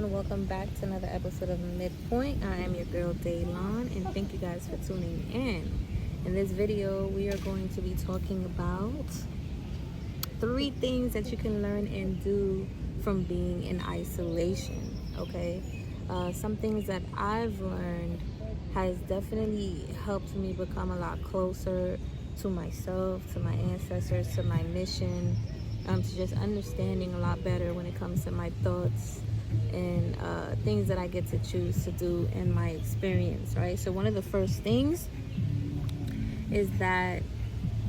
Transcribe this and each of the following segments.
everyone, welcome back to another episode of Midpoint. I am your girl Dailande, and thank you guys for tuning in. In this video, we are going to be talking about 3 things that you can learn and do from being in isolation. Okay, some things that I've learned has definitely helped me become a lot closer to myself, to my ancestors, to my mission, to just understanding a lot better when it comes to my thoughts and things that I get to choose to do in my experience, right? So one of the first things is that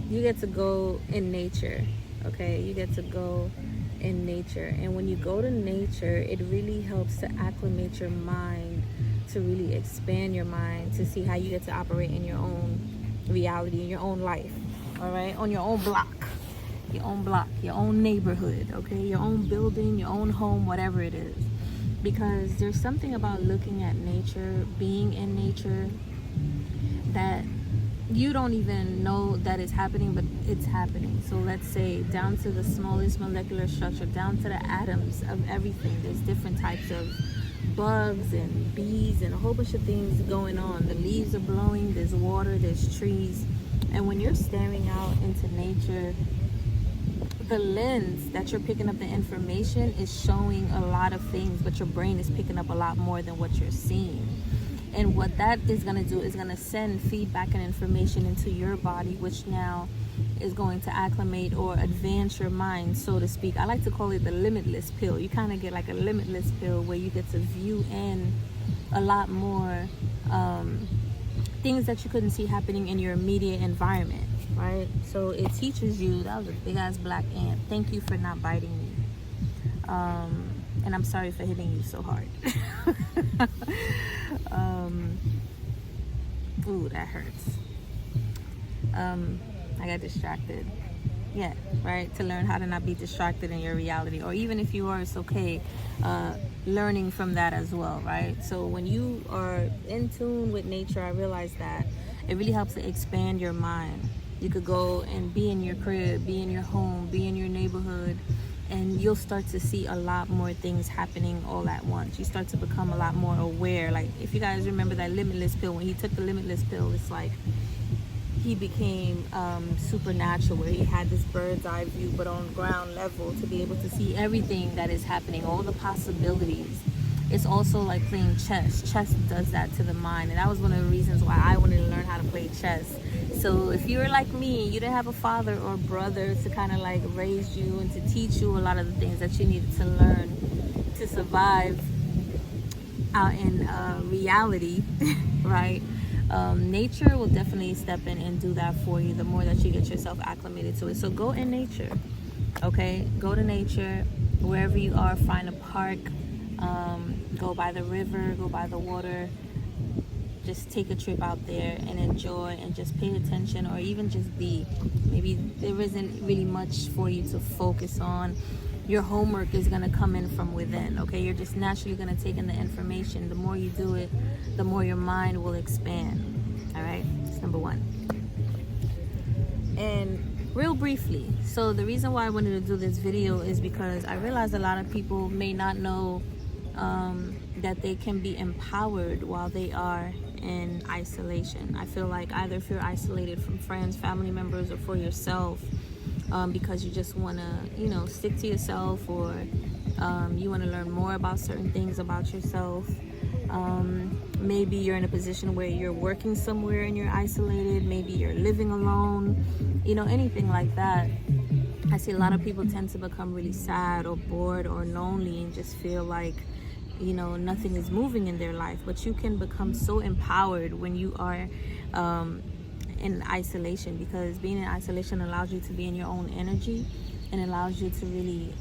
you get to go in nature, okay? You get to go in nature. And when you go to nature, it really helps to acclimate your mind, to really expand your mind, to see how you get to operate in your own reality, in your own life, all right? On your own block, your own neighborhood, okay? Your own building, your own home, whatever it is. Because there's something about looking at nature, being in nature, that you don't even know that it's happening, but it's happening. So let's say down to the smallest molecular structure, down to the atoms of everything. There's different types of bugs and bees and a whole bunch of things going on. The leaves are blowing, there's water, there's trees. And when you're staring out into nature, the lens that you're picking up the information is showing a lot of things, but your brain is picking up a lot more than what you're seeing. And what that is going to do is going to send feedback and information into your body, which now is going to acclimate or advance your mind, so to speak. I like to call it the limitless pill. You kind of get like a limitless pill where you get to view in a lot more things that you couldn't see happening in your immediate environment, right? So it teaches you. That was a big ass black ant. Thank you for not biting me. And I'm sorry for hitting you so hard. Ooh, that hurts. I got distracted. Yeah, right? To learn how to not be distracted in your reality. Or even if you are, it's okay. Learning from that as well, right? So when you are in tune with nature, I realize that it really helps to expand your mind. You could go and be in your crib, be in your home, be in your neighborhood, and you'll start to see a lot more things happening all at once. You start to become a lot more aware. Like if you guys remember that limitless pill, when he took the limitless pill, it's like he became supernatural, where he had this bird's eye view but on ground level, to be able to see everything that is happening, all the possibilities. It's also like playing chess. Chess does that to the mind, and that was one of the reasons why I wanted to learn how to play chess. So if you were like me, you didn't have a father or brother to kind of like raise you and to teach you a lot of the things that you needed to learn to survive out in reality, right? Nature will definitely step in and do that for you the more that you get yourself acclimated to it. So go in nature, okay? Go to nature wherever you are. Find a park, go by the river, go by the water. Just take a trip out there and enjoy and just pay attention, or even just be. Maybe there isn't really much for you to focus on. Your homework is going to come in from within, okay? You're just naturally going to take in the information. The more you do it, the more your mind will expand, all right? That's number 1. And real briefly, so the reason why I wanted to do this video is because I realized a lot of people may not know that they can be empowered while they are in isolation. I feel like either if you're isolated from friends, family members, or for yourself, because you just want to, stick to yourself, or you want to learn more about certain things about yourself. Maybe you're in a position where you're working somewhere and you're isolated. Maybe you're living alone, anything like that. I see a lot of people tend to become really sad or bored or lonely and just feel like, nothing is moving in their life. But you can become so empowered when you are in isolation, because being in isolation allows you to be in your own energy and allows you to really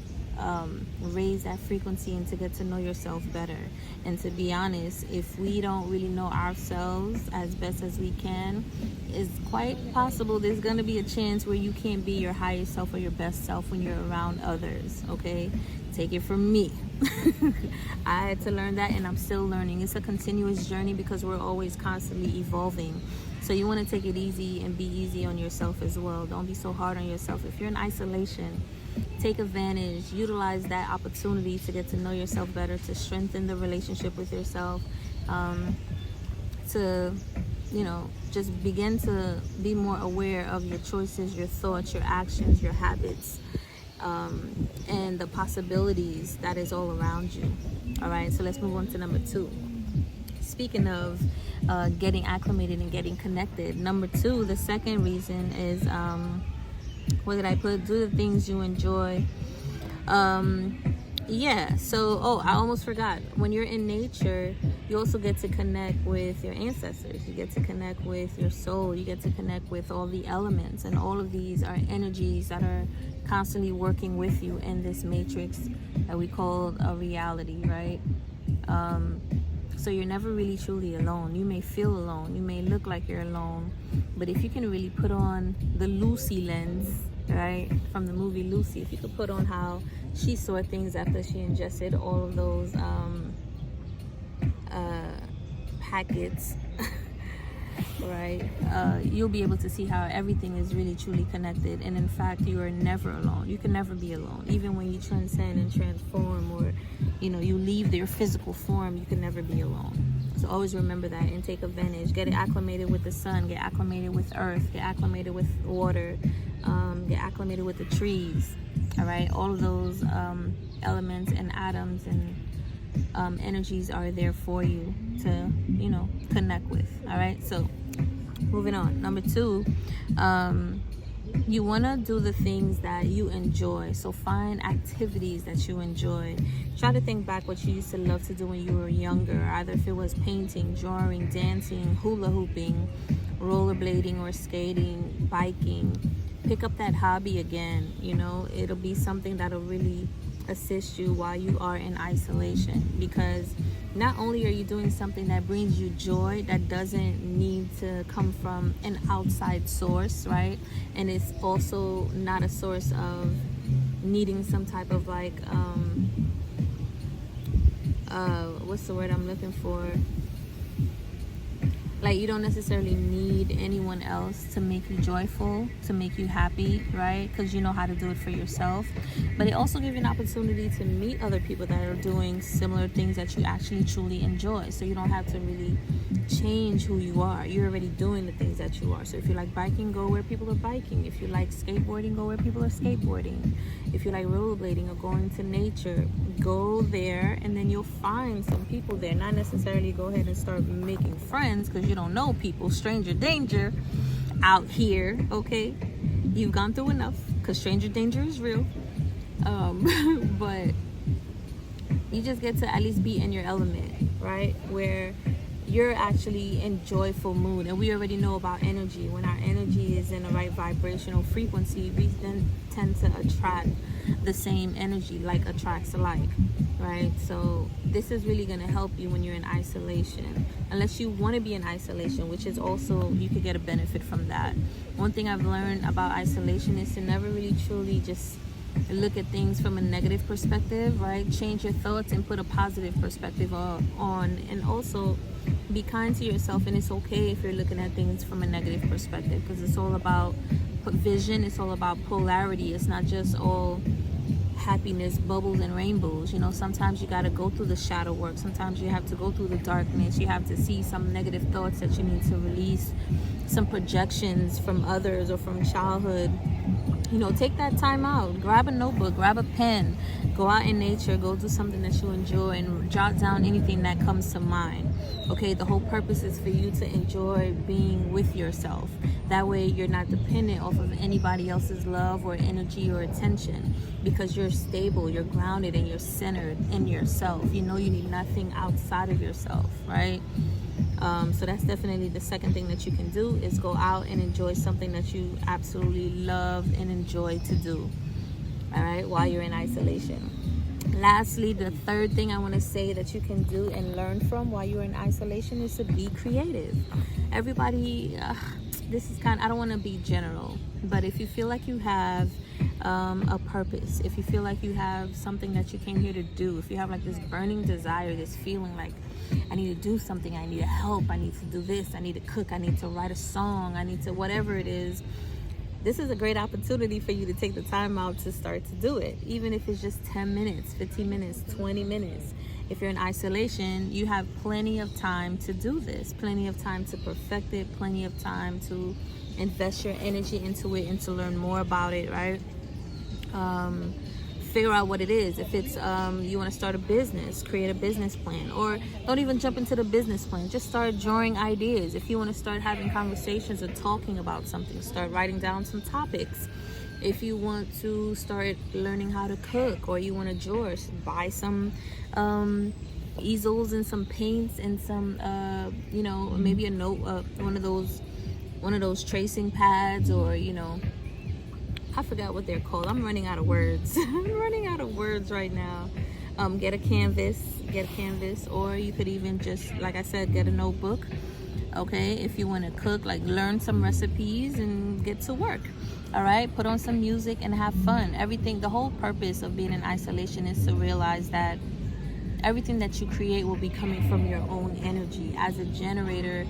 raise that frequency and to get to know yourself better. And to be honest, if we don't really know ourselves as best as we can, it's quite possible there's going to be a chance where you can't be your highest self or your best self when you're around others, okay? Take it from me. I had to learn that, and I'm still learning. It's a continuous journey because we're always constantly evolving. So you want to take it easy and be easy on yourself as well. Don't be so hard on yourself. If you're in isolation, take advantage, utilize that opportunity to get to know yourself better, to strengthen the relationship with yourself, to, you know, just begin to be more aware of your choices, your thoughts, your actions, your habits, and the possibilities that is all around you. All right, so let's move on to number 2. Speaking of getting acclimated and getting connected, number 2, the second reason is, what did I put? Do the things you enjoy. Yeah, so, I almost forgot. When you're in nature, you also get to connect with your ancestors. You get to connect with your soul. You get to connect with all the elements. And all of these are energies that are constantly working with you in this matrix that we call a reality, right? So you're never really truly alone. You may feel alone. You may look like you're alone. But if you can really put on the Lucy lens, right, from the movie Lucy, if you could put on how she saw things after she ingested all of those packets, right, you'll be able to see how everything is really truly connected. And in fact, you are never alone. You can never be alone. Even when you transcend and transform, or, you know, you leave your physical form, you can never be alone. So always remember that and take advantage. Get acclimated with the sun, get acclimated with earth, get acclimated with water, get acclimated with the trees. All right, all of those elements and atoms and energies are there for you to, you know, connect with. All right, so moving on. Number 2, you want to do the things that you enjoy. So find activities that you enjoy. Try to think back what you used to love to do when you were younger, either if it was painting, drawing, dancing, hula hooping, rollerblading or skating, biking. Pick up that hobby again. You know, it'll be something that'll really assist you while you are in isolation, because not only are you doing something that brings you joy, that doesn't need to come from an outside source, right? And it's also not a source of needing some type of like what's the word I'm looking for? Like, you don't necessarily need anyone else to make you joyful, to make you happy, right? Because you know how to do it for yourself. But it also gives you an opportunity to meet other people that are doing similar things that you actually truly enjoy. So you don't have to really change who you are. You're already doing the things that you are. So if you like biking, go where people are biking. If you like skateboarding, go where people are skateboarding. If you like rollerblading or going to nature, go there, and then you'll find some people there. Not necessarily go ahead and start making friends, because you don't know people. Stranger danger out here, okay? You've gone through enough, because stranger danger is real. But you just get to at least be in your element, right? Where you're actually in joyful mood. And we already know about energy. When our energy is in the right vibrational frequency, we then tend to attract the same energy. Like attracts like, right? So this is really going to help you when you're in isolation, unless you want to be in isolation, which is also, you could get a benefit from that. One thing I've learned about isolation is to never really truly just look at things from a negative perspective, right? Change your thoughts and put a positive perspective on, and also be kind to yourself. And it's okay if you're looking at things from a negative perspective, because it's all about vision. It's all about polarity. It's not just all happiness, bubbles and rainbows. You know, sometimes you got to go through the shadow work. Sometimes you have to go through the darkness. You have to see some negative thoughts that you need to release, some projections from others or from childhood. You know, take that time out, grab a notebook, grab a pen, go out in nature, go do something that you enjoy, and jot down anything that comes to mind. Okay, the whole purpose is for you to enjoy being with yourself. That way you're not dependent off of anybody else's love or energy or attention, because you're stable, you're grounded, and you're centered in yourself. You know you need nothing outside of yourself, right? So that's definitely the second thing that you can do, is go out and enjoy something that you absolutely love and enjoy to do, all right, while you're in isolation. Lastly, the third thing I want to say that you can do and learn from while you're in isolation is to be creative. Everybody, this is I don't want to be general, but if you feel like you have a purpose, if you feel like you have something that you came here to do, if you have like this burning desire, this feeling like, I need to do something, I need to help, I need to do this, I need to cook, I need to write a song, I need to, whatever it is, this is a great opportunity for you to take the time out to start to do it. Even if it's just 10 minutes, 15 minutes, 20 minutes. If you're in isolation, you have plenty of time to do this, plenty of time to perfect it, plenty of time to invest your energy into it and to learn more about it, right? Figure out what it is. If it's you want to start a business, create a business plan, or don't even jump into the business plan, just start drawing ideas. If you want to start having conversations or talking about something, start writing down some topics. If you want to start learning how to cook, or you want to draw, buy some easels and some paints and some maybe a note, one of those tracing pads, or I forgot what they're called. I'm running out of words. I'm running out of words right now. Get a canvas, or you could even just, like I said, get a notebook. Okay, if you want to cook, like learn some recipes and get to work. All right, put on some music and have fun. The whole purpose of being in isolation is to realize that everything that you create will be coming from your own energy. As a generator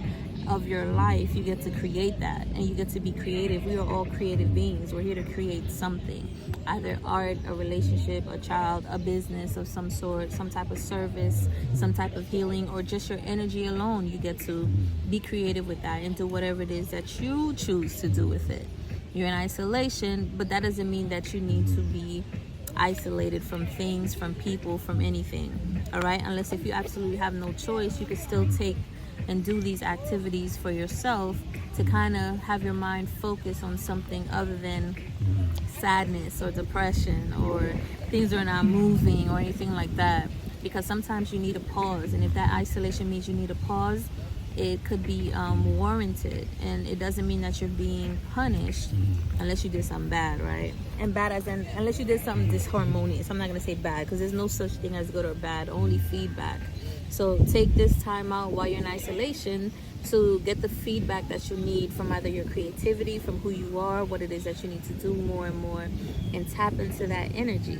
of your life, you get to create that, and you get to be creative. We are all creative beings. We're here to create something, either art, a relationship, a child, a business of some sort, some type of service, some type of healing, or just your energy alone. You get to be creative with that and do whatever it is that you choose to do with it. You're in isolation, but that doesn't mean that you need to be isolated from things, from people, from anything. All right, unless if you absolutely have no choice, you can still take and do these activities for yourself to kind of have your mind focus on something other than sadness or depression, or things are not moving or anything like that. Because sometimes you need a pause, and if that isolation means you need a pause, it could be warranted, and it doesn't mean that you're being punished unless you did something bad, right? And bad as in unless you did something disharmonious. I'm not going to say bad, because there's no such thing as good or bad, only feedback. So take this time out while you're in isolation to get the feedback that you need from either your creativity, from who you are, what it is that you need to do more and more, and tap into that energy.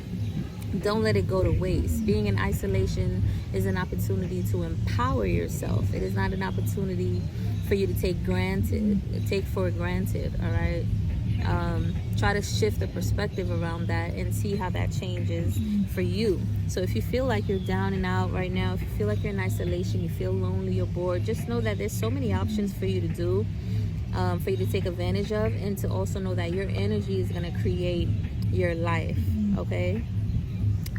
Don't let it go to waste. Being in isolation is an opportunity to empower yourself. It is not an opportunity for you to take for granted, all right? Try to shift the perspective around that and see how that changes for you. So if you feel like you're down and out right now, if you feel like you're in isolation, you feel lonely or bored, just know that there's so many options for you to do, for you to take advantage of, and to also know that your energy is going to create your life, okay?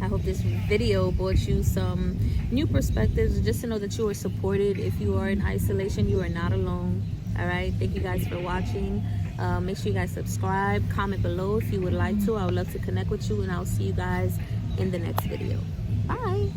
I hope this video brought you some new perspectives, just to know that you are supported. If you are in isolation, you are not alone. All right, thank you guys for watching. Make sure you guys subscribe, comment below if you would like to. I would love to connect with you, and I'll see you guys in the next video. Bye.